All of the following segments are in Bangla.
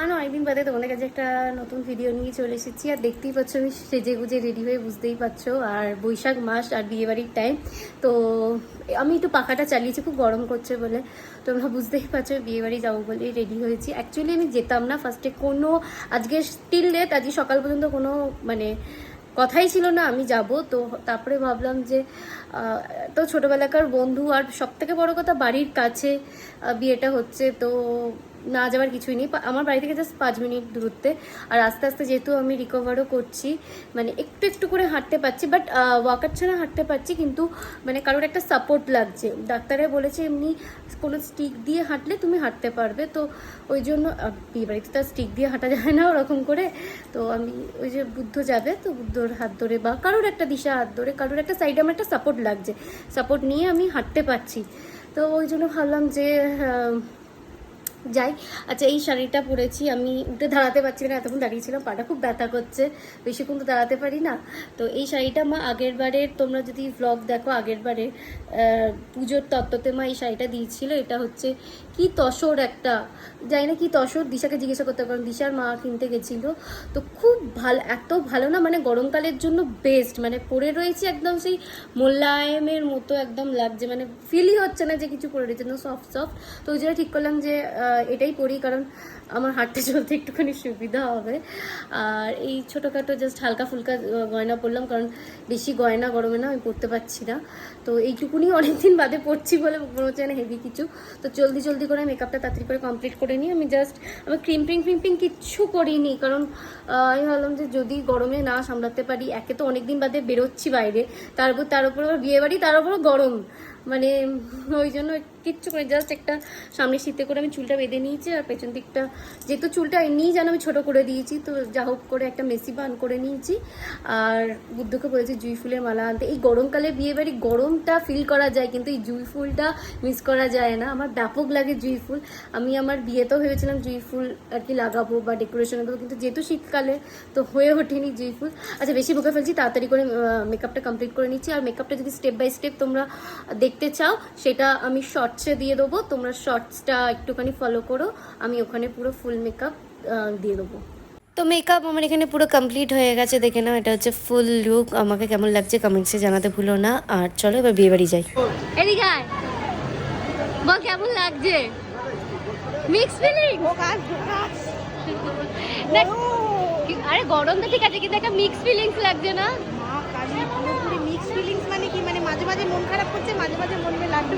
এভরিওয়ান, অনেকদিন বাদে তোমাদের কাছে একটা নতুন ভিডিও নিয়ে চলে এসেছি। আর দেখতেই পাচ্ছ আমি সেজে গুজে রেডি হয়ে, বুঝতেই পারছো। আর বৈশাখ মাস আর বিয়েবাড়ির টাইম, তো আমি একটু পাখাটা চালিয়েছি, খুব গরম করছে বলে। তোমরা বুঝতেই পারছো বিয়েবাড়ি যাবো বলে রেডি হয়েছি। অ্যাকচুয়ালি আমি যেতাম না ফার্স্টে, কোনো আজকে স্টিল ডেট, আজকে সকাল পর্যন্ত কোনো মানে কথাই ছিল না আমি যাব। তো তারপরে ভাবলাম যে তো ছোটোবেলাকার বন্ধু, আর সব থেকে বড়ো কথা বাড়ির কাছে বিয়েটা হচ্ছে, তো না যাওয়ার কিছুই নেই। আমার বাড়ি থেকে জাস্ট 5 মিনিট দূরত্বে। আর আস্তে আস্তে যেহেতু আমি রিকভারও করছি, মানে একটু একটু করে হাঁটতে পারছি, বাট ওয়াকার ছাড়া হাঁটতে পারছি, কিন্তু মানে কারোর একটা সাপোর্ট লাগছে। ডাক্তারে বলেছে এমনি কোনো স্টিক দিয়ে হাঁটলে তুমি হাঁটতে পারবে। তো ওই জন্য বিয়ে বাড়িতে তো স্টিক দিয়ে হাঁটা যায় না ওরকম করে। তো আমি ওই যে বুদ্ধ যাবে, তো বুদ্ধর হাত ধরে বা কারোর একটা দিশা হাত ধরে, কারোর একটা সাইডে আমার একটা সাপোর্ট লাগছে, সাপোর্ট নিয়ে আমি হাঁটতে পারছি। তো ওই জন্য ভাবলাম যে যাই। আচ্ছা, এই শাড়িটা পরেছি, আমি উঠে দাঁড়াতে পারছি না, এতক্ষণ দাঁড়িয়েছিলাম, পাটা খুব ব্যথা করছে, বেশিক্ষণ তো দাঁড়াতে পারি না। তো এই শাড়িটা মা আগের বারের, তোমরা যদি ভ্লগ দেখো আগের বারে পুজোর তত্ত্বতে মা এই শাড়িটা দিয়েছিল। এটা হচ্ছে কি তসর একটা, জানি না কি তসর, দিশাকে জিজ্ঞাসা করতে পারেন, দিশার মা কিনতে গেছিলো। তো খুব ভালো, এত ভালো না, মানে গরমকালের জন্য বেস্ট, মানে পরে রয়েছে একদম সেই মোলায়েমের মতো একদম লাগছে, মানে ফিলই হচ্ছে না যে কিছু পরে রয়েছে, না সফট সফট। তো ওই জন্য ঠিক করলাম যে এটাই পরি, কারণ আমার হাঁটতে চলতে একটুখানি সুবিধা হবে। আর এই ছোটোখাটো জাস্ট হালকা ফুলকা গয়না পরলাম, কারণ বেশি গয়না গরমে না আমি পরতে পারছি না। তো এইটুকুনি অনেকদিন বাদে পড়ছি বলে মনে হচ্ছে না হেভি কিছু। তো জলদি করে মেকআপটা তাড়াতাড়ি করে কমপ্লিট করে নিই। আমি ক্রিম প্রিং কিচ্ছু করিনি, কারণ আমি ভাবলাম যে যদি গরমে না সামলাতে পারি, একে তো অনেকদিন বাদে বেরোচ্ছি বাইরে, তার উপর আবার বিয়েবাড়ি, তার উপর গরম, মানে ওই জন্য কিচ্ছু করে জাস্ট একটা সামনে শীতে করে আমি চুলটা বেঁধে নিয়েছি। আর পেছন দিকটা যেহেতু চুলটা এমনিই যেন আমি ছোটো করে দিয়েছি, তো যা হোক করে একটা মেসি বান করে নিয়েছি। আর বুদ্ধকে বলেছি জুঁই ফুলের মালা আনতে। এই গরমকালে বিয়েবাড়ি গরমটা ফিল করা যায়, কিন্তু এই জুঁই ফুলটা মিস করা যায় না। আমার ব্যাপক লাগে জুঁই ফুল। আমি আমার বিয়েতেও ভেবেছিলাম জুঁই ফুল আর কি লাগাবো বা ডেকোরেশনে দেবো, কিন্তু যেহেতু শীতকালে তো হয়ে ওঠেনি জুঁই ফুল। আচ্ছা, বেশি বকে ফেলছি, তাড়াতাড়ি করে মেকআপটা কমপ্লিট করে নিচ্ছি। আর মেকআপটা যদি স্টেপ বাই স্টেপ তোমরা দেখতে চাও, সেটা আমি শর্টসে দিয়ে দেবো, তোমরা শর্টসটা একটুখানি ফলো করো, আমি ওখানে পুরো ফুল মেকআপ দিয়ে দেবো। তো মেকআপ আমার এখানে পুরো কমপ্লিট হয়ে গেছে, দেখে নাও, এটা হচ্ছে ফুল লুক। আমাকে কেমন লাগছে কমেন্টসে জানাতে ভুলো না। আর চলো এবার বিয়ে বাড়ি যাই। এদিকে আয়, বল কেমন লাগছে? Mix feeling. আরে গরম তো ঠিক আছে, কিন্তু একটা মিক্স ফিলিংস লাগছে না? পুরোপুরি মিক্স ফিলিংস মানে কি, মানে মাঝে মাঝে মন খারাপ করছে, মাঝে মাঝে মনে লাগছে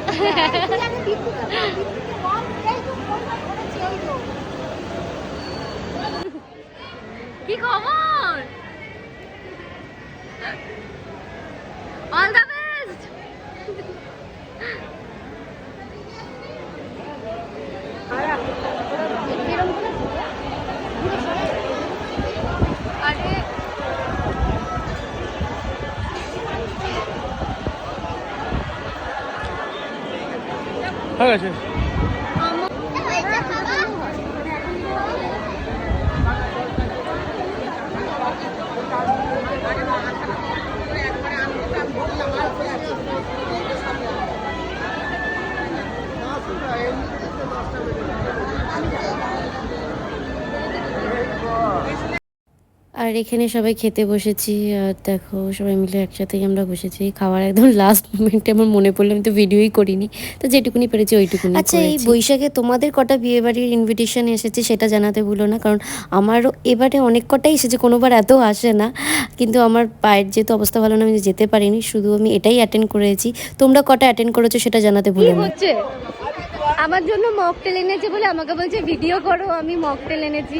কি খবর? All the best. আরে হয়ে গেছে। আর এখানে সবাই খেতে বসেছি। আর দেখো সবাই মিলে একসাথেই আমরা বসেছি খাওয়ার একদম লাস্ট মোমেন্টে আমার মনে পড়লো আমি তো ভিডিওই করিনি, তো যেটুকুনি পেরেছি ওইটুকুনি। আচ্ছা, এই বৈশাখে তোমাদের কটা বিয়ে বাড়ির ইনভিটেশন এসেছে সেটা জানাতে ভুলো না, কারণ আমারও এবারে অনেক কটাই এসেছে, কোনোবার এত আসে না। কিন্তু আমার পায়ের যেহেতু অবস্থা ভালো না, আমি যেতে পারিনি, শুধু আমি এটাই অ্যাটেন্ড করেছি। তোমরা কটা অ্যাটেন্ড করেছো সেটা জানাতে ভুলো না। আমার জন্য মকটেল এনেছে বলে আমাকে বলছে ভিডিও করো, আমি মকটেল এনেছি।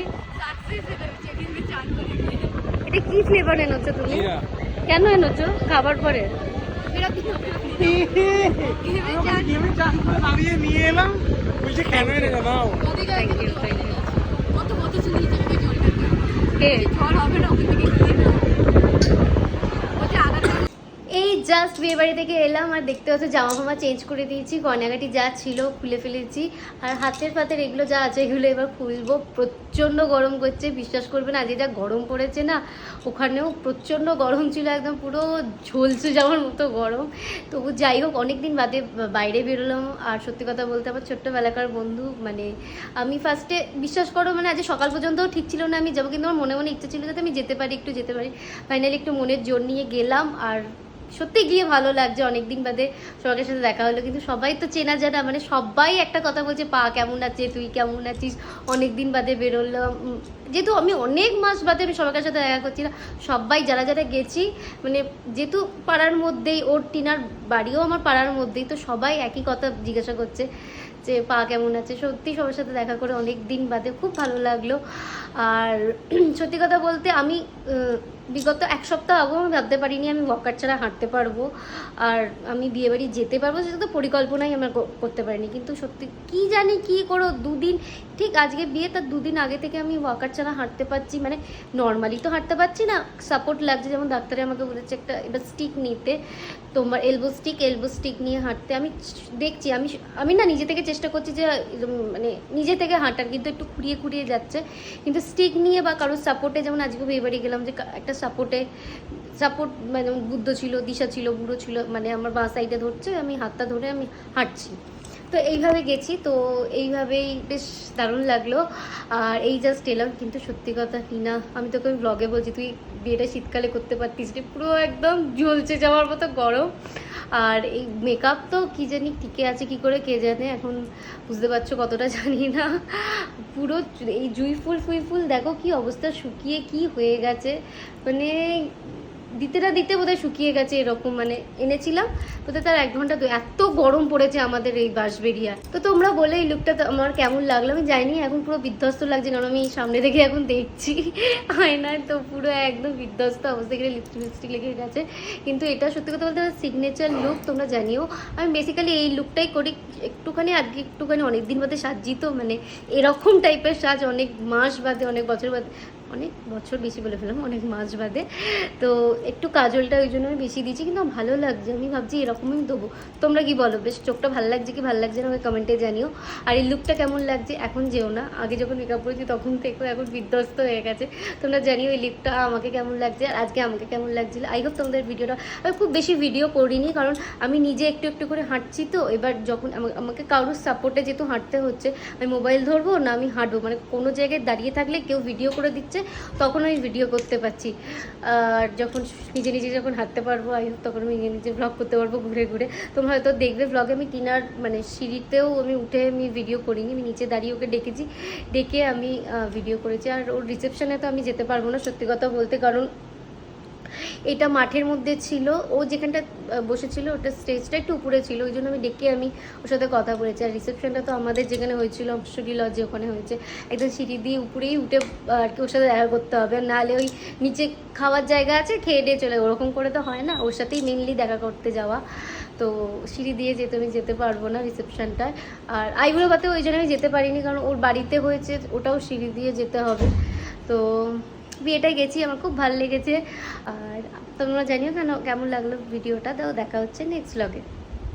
এটা কি ফ্লেভার এনেছো তুমি? কেন এনেছো খাবার পরে? নিয়ে এলাম, বলছে কেন এনে জানাও। এই জাস্ট বিয়ে বাড়ি থেকে এলাম আর দেখতে পাচ্ছ জামা ফামা চেঞ্জ করে দিয়েছি, গয়নাগাটি যা ছিল খুলে ফেলেছি, আর হাতের ফাতের এগুলো যা আছে এগুলো এবার খুলবো। প্রচণ্ড গরম করছে, বিশ্বাস করবে না, আজকে যা গরম পড়েছে না, ওখানেও প্রচণ্ড গরম ছিল, একদম পুরো ঝলসে যাওয়ার মতো গরম। তবু যাই হোক, অনেকদিন বাদে বাইরে বেরোলাম। আর সত্যি কথা বলতে আমার ছোট্টবেলাকার বন্ধু, মানে আমি ফার্স্টে বিশ্বাস করো মানে আজ সকাল পর্যন্তও ঠিক ছিল না আমি যাবো, কিন্তু আমার মনে মনে ইচ্ছা ছিল যাতে আমি যেতে পারি, একটু যেতে পারি। ফাইনালি একটু মনের জোর নিয়ে গেলাম, আর সত্যি গিয়ে ভালো লাগছে। অনেকদিন বাদে সবার সাথে দেখা হলো, কিন্তু সবাই তো চেনা জানা, মানে সবাই একটা কথা বলছে, পা কেমন আছে, তুই কেমন আছিস, অনেকদিন বাদে বেরোলাম। যেহেতু আমি অনেক মাস বাদে আমি সবার সাথে দেখা করছি না, সবাই যারা যারা গেছি, মানে যেহেতু পাড়ার মধ্যেই, ওর টিনার বাড়িও আমার পাড়ার মধ্যেই, তো সবাই একই কথা জিজ্ঞাসা করছে যে পা কেমন আছে। সত্যি সবার সাথে দেখা করে অনেক দিন বাদে খুব ভালো লাগলো। আর সত্যি কথা বলতে আমি বিগত এক সপ্তাহ আগেও আমি ভাবতে পারিনি আমি ওয়াকার ছাড়া হাঁটতে পারবো, আর আমি বিয়েবাড়ি যেতে পারবো, সেটা তো পরিকল্পনাই আমরা করতে পারিনি। কিন্তু সত্যি কি জানি কি করো, দুদিন ঠিক আজকে বিয়ে তার দুদিন আগে থেকে আমি ওয়াকার ছাড়া হাঁটতে পারছি। মানে নর্মালি তো হাঁটতে পারছি না, সাপোর্ট লাগছে। যেমন ডাক্তারে আমাকে বলেছে একটা এবার স্টিক নিতে, তোমার এলবো স্টিক নিয়ে হাঁটতে। আমি দেখছি, আমি না নিজে থেকে চেষ্টা করছি যে মানে নিজে থেকে হাঁটার, কিন্তু একটু খুঁড়িয়ে খুঁড়িয়ে যাচ্ছে। কিন্তু স্টিক নিয়ে বা কারোর সাপোর্টে, যেমন আজকে বিয়ে বাড়ি গেলাম যে একটা সাপোর্ট মানে বুদ্ধ ছিল, দিশা ছিল, বুড়ো ছিল, মানে আমার বাঁ সাইডে ধরছে, আমি হাতটা ধরে আমি হাঁটছি। তো এইভাবে গেছি, তো এইভাবেই বেশ দারুণ লাগলো। আর এই জাস্ট এলাম, কিন্তু সত্যি কথা কি না, আমি তোকে ব্লগে বলছি তুই বিয়েটা শীতকালে করতে পারতিস রে, পুরো একদম জ্বলছে যাওয়ার মতো গরম। আর এই মেকআপ তো কি জানি টিকে আছে কি করে কে জানে, এখন বুঝতে পারছো কতটা জানি না। পুরো এই জুঁই ফুল দেখো কি অবস্থা, শুকিয়ে কি হয়ে গেছে, মানে দিতে না দিতে বোধহয় শুকিয়ে গেছে এরকম। মানে এনেছিলাম বোধহয় তার 1 ঘন্টা, এত গরম পড়েছে আমাদের এই বাঁশবেড়িয়া। তো তোমরা বলে এই লুকটা আমার কেমন লাগলো আমি জানি, এখন পুরো বিধ্বস্ত লাগছে, কারণ আমি সামনে থেকে এখন দেখছি আয়নায়, তো পুরো একদম বিধ্বস্ত অবস্থা, গেলে লিপস্টিক লেগে গেছে। কিন্তু এটা সত্যি কথা বলতে আমার সিগনেচার লুক, তোমরা জানিও। আমি বেসিক্যালি এই লুকটাই করি, একটুখানি আজকে একটুখানি অনেকদিন বাদে সাজি, তো মানে এরকম টাইপের সাজ অনেক মাস বাদে, অনেক বছর বাদে, অনেক বছর বেশি বলে ফেলাম, অনেক মাস বাদে। তো একটু কাজলটা ওই জন্য আমি বেশি দিয়েছি, কিন্তু আমার ভালো লাগছে, আমি ভাবছি এরকমই দেবো। তোমরা কি বলো, বেশ চোখটা ভালো লাগছে কি ভালো লাগছে না ওই কমেন্টে জানিও। আর এই লুকটা কেমন লাগছে এখন যেও না, আগে যখন মেকআপ করেছি তখন থেকে এখন বিধ্বস্ত হয়ে গেছে। তোমরা জানিও এই লুকটা আমাকে কেমন লাগছে আর আজকে আমাকে কেমন লাগছিল। আই হোপ তোমাদের ভিডিওটা, আমি খুব বেশি ভিডিও করিনি কারণ আমি নিজে একটু একটু করে হাঁটছি, তো এবার যখন আমাকে কারোর সাপোর্টে যেহেতু হাঁটতে হচ্ছে, আমি মোবাইল ধরবো না আমি হাঁটবো, মানে কোনো জায়গায় দাঁড়িয়ে থাকলে কেউ ভিডিও করে দিচ্ছে তখন আমি ভিডিও করতে পারছি। আর যখন নিজে নিজে যখন হাঁটতে পারবো আই হোপ তখন আমি নিজে ব্লগ করতে পারবো ঘুরে ঘুরে। তোমরা হয়তো দেখবে ব্লগে আমি টিনার মানে সিঁড়িতেও আমি উঠে আমি ভিডিও করিনি, আমি নিচে দাঁড়িয়ে ওকে ডেকে আমি ভিডিও করেছি। আর ওর রিসেপশনে তো আমি যেতে পারবো না সত্যি কথা বলতে, কারণ এটা মাঠের মধ্যে ছিল, ও যেখানটা বসেছিল ওটা স্টেজটা একটু উপরে ছিল, ওই জন্য আমি ডেকে আমি ওর সাথে কথা বলেছি। আর রিসেপশনটা তো আমাদের যেখানে হয়েছিল অপসরি লজে ওখানে হয়েছে, একদম সিঁড়ি দিয়ে উপরেই উঠে আর কি ওর সাথে দেখা করতে হবে, নাহলে ওই নিচে খাওয়ার জায়গা আছে খেয়ে দিয়ে চলে, ওরকম করে তো হয় না, ওর সাথেই মেনলি দেখা করতে যাওয়া। তো সিঁড়ি দিয়ে আমি যেতে পারবো না রিসেপশনটায়। আর আইবুড়ো ভাতে ওই জন্য আমি যেতে পারিনি, কারণ ওর বাড়িতে হয়েছে, ওটাও সিঁড়ি দিয়ে যেতে হবে। তো বিয়েটায় গেছি, আমার খুব ভালো লেগেছে। আর তোমরা জানিও কেমন লাগলো ভিডিওটা। তো দেখা হচ্ছে নেক্সট ব্লগে।